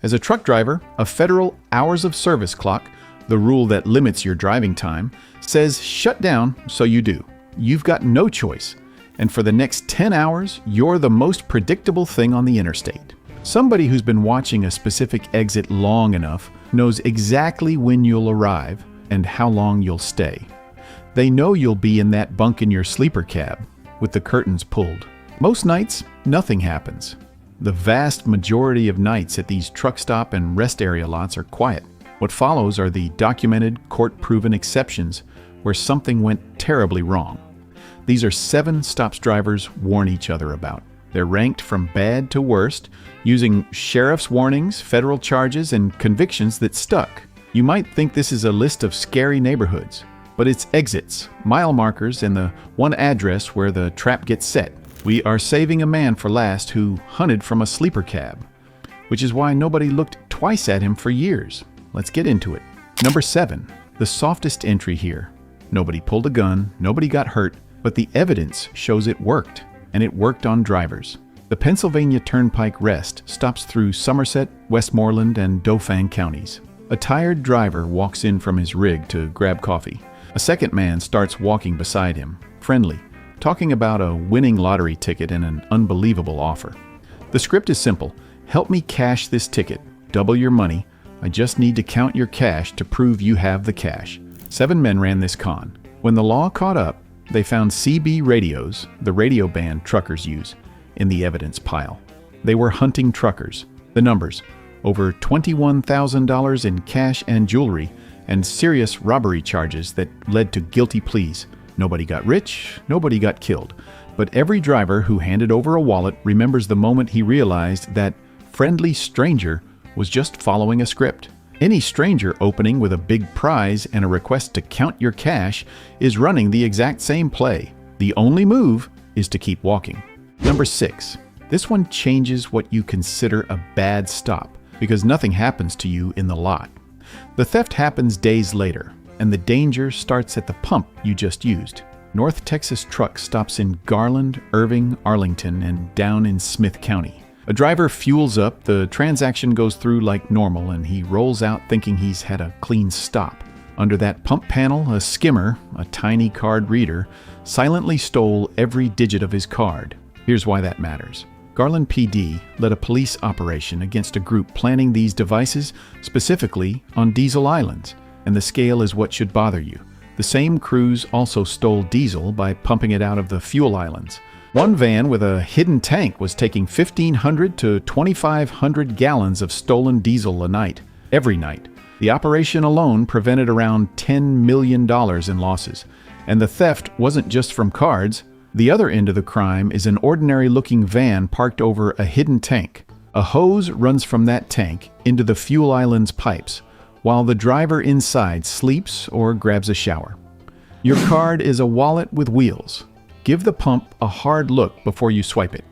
As a truck driver, a federal hours of service clock, the rule that limits your driving time, says shut down, so you do. You've got no choice. And for the next 10 hours, you're the most predictable thing on the interstate. Somebody who's been watching a specific exit long enough knows exactly when you'll arrive and how long you'll stay. They know you'll be in that bunk in your sleeper cab, with the curtains pulled. Most nights, nothing happens. The vast majority of nights at these truck stop and rest area lots are quiet. What follows are the documented, court-proven exceptions where something went terribly wrong. These are 7 stops drivers warn each other about. They're ranked from bad to worst, using sheriff's warnings, federal charges, and convictions that stuck. You might think this is a list of scary neighborhoods, but it's exits, mile markers, and the one address where the trap gets set. We are saving a man for last who hunted from a sleeper cab, which is why nobody looked twice at him for years. Let's get into it. Number 7, the softest entry here. Nobody pulled a gun, nobody got hurt, but the evidence shows it worked, and it worked on drivers. The Pennsylvania Turnpike rest stops through Somerset, Westmoreland, and Dauphin counties. A tired driver walks in from his rig to grab coffee. A second man starts walking beside him, friendly, talking about a winning lottery ticket and an unbelievable offer. The script is simple. Help me cash this ticket. Double your money. I just need to count your cash to prove you have the cash. 7 men ran this con. When the law caught up, they found CB radios, the radio band truckers use, in the evidence pile. They were hunting truckers. The numbers: over $21,000 in cash and jewelry, and serious robbery charges that led to guilty pleas. Nobody got rich, nobody got killed. But every driver who handed over a wallet remembers the moment he realized that friendly stranger was just following a script. Any stranger opening with a big prize and a request to count your cash is running the exact same play. The only move is to keep walking. Number 6. This one changes what you consider a bad stop, because nothing happens to you in the lot. The theft happens days later, and the danger starts at the pump you just used. North Texas truck stops in Garland, Irving, Arlington, and down in Smith County. A driver fuels up, the transaction goes through like normal, and he rolls out thinking he's had a clean stop. Under that pump panel, a skimmer, a tiny card reader, silently stole every digit of his card. Here's why that matters. Garland PD led a police operation against a group planning these devices specifically on diesel islands, and the scale is what should bother you. The same crews also stole diesel by pumping it out of the fuel islands. One van with a hidden tank was taking 1,500 to 2,500 gallons of stolen diesel a night, every night. The operation alone prevented around $10 million in losses. And the theft wasn't just from cards. The other end of the crime is an ordinary-looking van parked over a hidden tank. A hose runs from that tank into the fuel island's pipes, while the driver inside sleeps or grabs a shower. Your card is a wallet with wheels. Give the pump a hard look before you swipe it,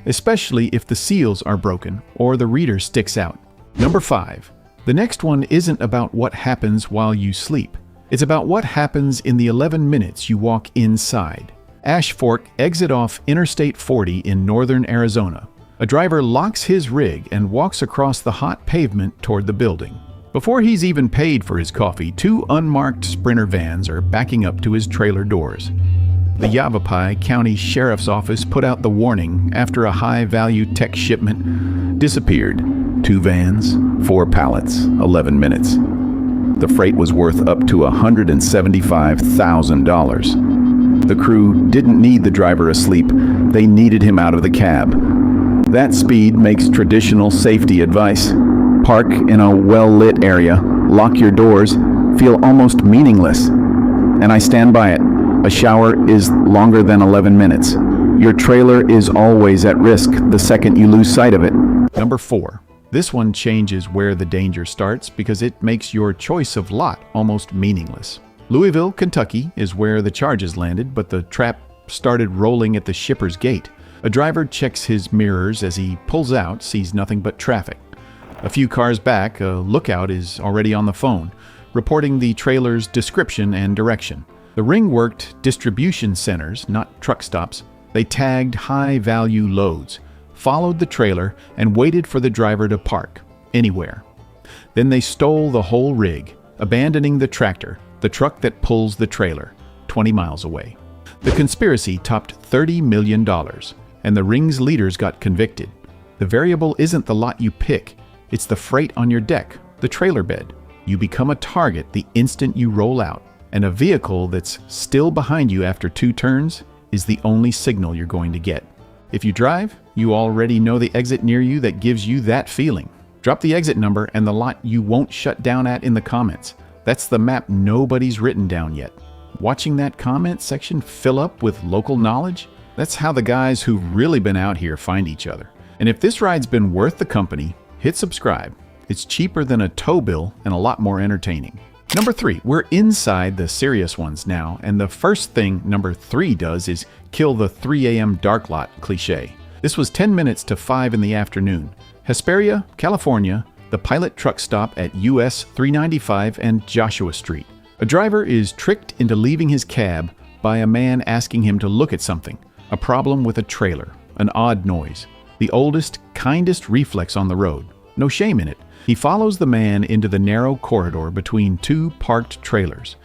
especially if the seals are broken or the reader sticks out. Number 5. The next one isn't about what happens while you sleep. It's about what happens in the 11 minutes you walk inside. Ash Fork exit off Interstate 40 in northern Arizona. A driver locks his rig and walks across the hot pavement toward the building. Before he's even paid for his coffee, 2 unmarked Sprinter vans are backing up to his trailer doors. The Yavapai County Sheriff's Office put out the warning after a high-value tech shipment disappeared. 2 vans, 4 pallets, 11 minutes. The freight was worth up to $175,000. The crew didn't need the driver asleep. They needed him out of the cab. That speed makes traditional safety advice. Park in a well-lit area, lock your doors, feel almost meaningless. And I stand by it. A shower is longer than 11 minutes. Your trailer is always at risk the second you lose sight of it. Number 4. This one changes where the danger starts because it makes your choice of lot almost meaningless. Louisville, Kentucky is where the charges landed, but the trap started rolling at the shipper's gate. A driver checks his mirrors as he pulls out, sees nothing but traffic. A few cars back, a lookout is already on the phone, reporting the trailer's description and direction. The ring worked distribution centers, not truck stops. They tagged high-value loads, followed the trailer, and waited for the driver to park. anywhere. Then they stole the whole rig, abandoning the tractor, the truck that pulls the trailer, 20 miles away. The conspiracy topped $30 million, and the ring's leaders got convicted. The variable isn't the lot you pick, it's the freight on your deck, the trailer bed. You become a target the instant you roll out, and a vehicle that's still behind you after 2 turns is the only signal you're going to get. If you drive, you already know the exit near you that gives you that feeling. Drop the exit number and the lot you won't shut down at in the comments. That's the map nobody's written down yet. Watching that comment section fill up with local knowledge, that's how the guys who've really been out here find each other. And if this ride's been worth the company, hit subscribe. It's cheaper than a tow bill and a lot more entertaining. Number 3, we're inside the serious ones now, and the first thing number 3 does is kill the 3 a.m. dark lot cliche. This was 10 minutes to 5 in the afternoon. Hesperia, California, the pilot truck stop at US 395 and Joshua Street. A driver is tricked into leaving his cab by a man asking him to look at something, a problem with a trailer, an odd noise, the oldest, kindest reflex on the road. No shame in it. He follows the man into the narrow corridor between 2 parked trailers.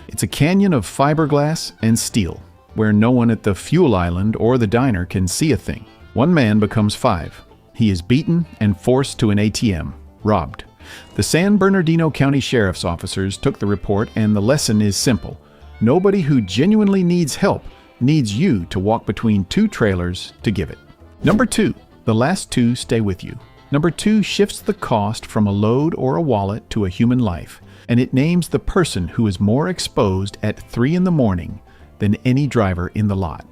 It's a canyon of fiberglass and steel, where no one at the fuel island or the diner can see a thing. One man becomes 5. He is beaten and forced to an ATM, robbed. The San Bernardino County Sheriff's officers took the report, and the lesson is simple. Nobody who genuinely needs help needs you to walk between 2 trailers to give it. Number 2, the last 2 stay with you. Number 2 shifts the cost from a load or a wallet to a human life, and it names the person who is more exposed at 3 in the morning than any driver in the lot.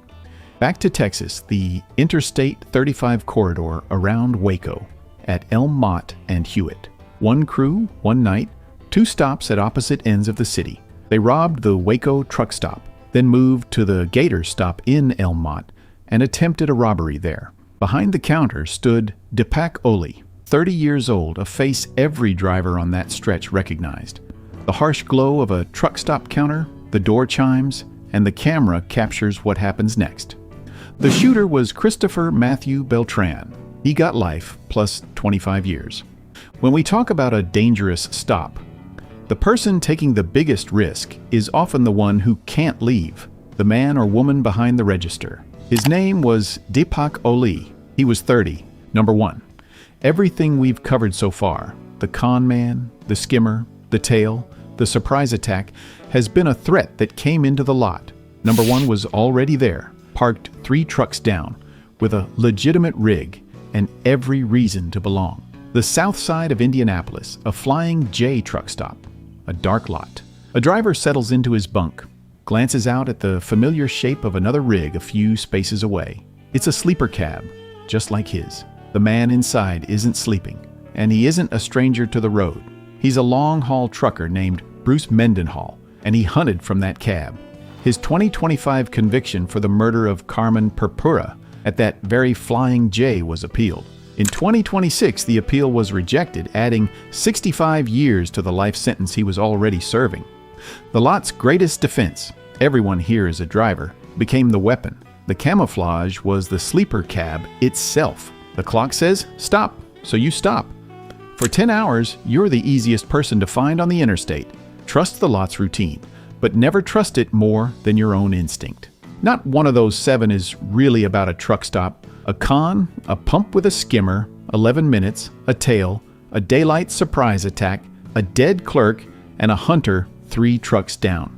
Back to Texas, the Interstate 35 corridor around Waco, at Elm Mott and Hewitt. 1 crew, 1 night, 2 stops at opposite ends of the city. They robbed the Waco truck stop, then moved to the Gator stop in Elm Mott and attempted a robbery there. Behind the counter stood Deepak Oli, 30 years old, a face every driver on that stretch recognized. The harsh glow of a truck stop counter, the door chimes, and the camera captures what happens next. The shooter was Christopher Matthew Beltran. He got life plus 25 years. When we talk about a dangerous stop, the person taking the biggest risk is often the one who can't leave, the man or woman behind the register. His name was Deepak Oli. He was 30. Number 1. Everything we've covered so far, the con man, the skimmer, the tail, the surprise attack, has been a threat that came into the lot. Number 1 was already there, parked 3 trucks down, with a legitimate rig and every reason to belong. The south side of Indianapolis, a Flying J truck stop, a dark lot. A driver settles into his bunk, glances out at the familiar shape of another rig a few spaces away. It's a sleeper cab, just like his. The man inside isn't sleeping, and he isn't a stranger to the road. He's a long-haul trucker named Bruce Mendenhall, and he hunted from that cab. His 2025 conviction for the murder of Carmen Purpura at that very Flying J was appealed. In 2026, the appeal was rejected, adding 65 years to the life sentence he was already serving. The lot's greatest defense, everyone here is a driver, became the weapon. The camouflage was the sleeper cab itself. The clock says, stop, so you stop. For 10 hours, you're the easiest person to find on the interstate. Trust the lot's routine, but never trust it more than your own instinct. Not one of those 7 is really about a truck stop. A con, a pump with a skimmer, 11 minutes, a tail, a daylight surprise attack, a dead clerk, and a hunter 3 trucks down.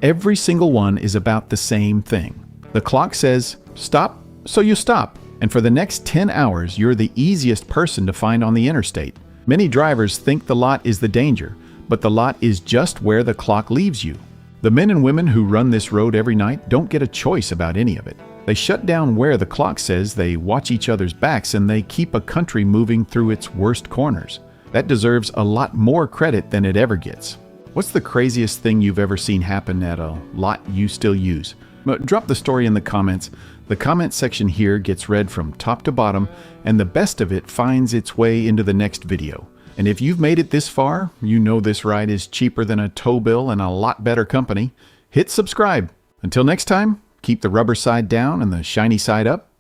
Every single one is about the same thing. The clock says, stop, so you stop. And for the next 10 hours, you're the easiest person to find on the interstate. Many drivers think the lot is the danger, but the lot is just where the clock leaves you. The men and women who run this road every night don't get a choice about any of it. They shut down where the clock says, they watch each other's backs, and they keep a country moving through its worst corners. That deserves a lot more credit than it ever gets. What's the craziest thing you've ever seen happen at a lot you still use? Drop the story in the comments. The comment section here gets read from top to bottom, and the best of it finds its way into the next video. And if you've made it this far, you know this ride is cheaper than a tow bill and a lot better company. Hit subscribe. Until next time, keep the rubber side down and the shiny side up.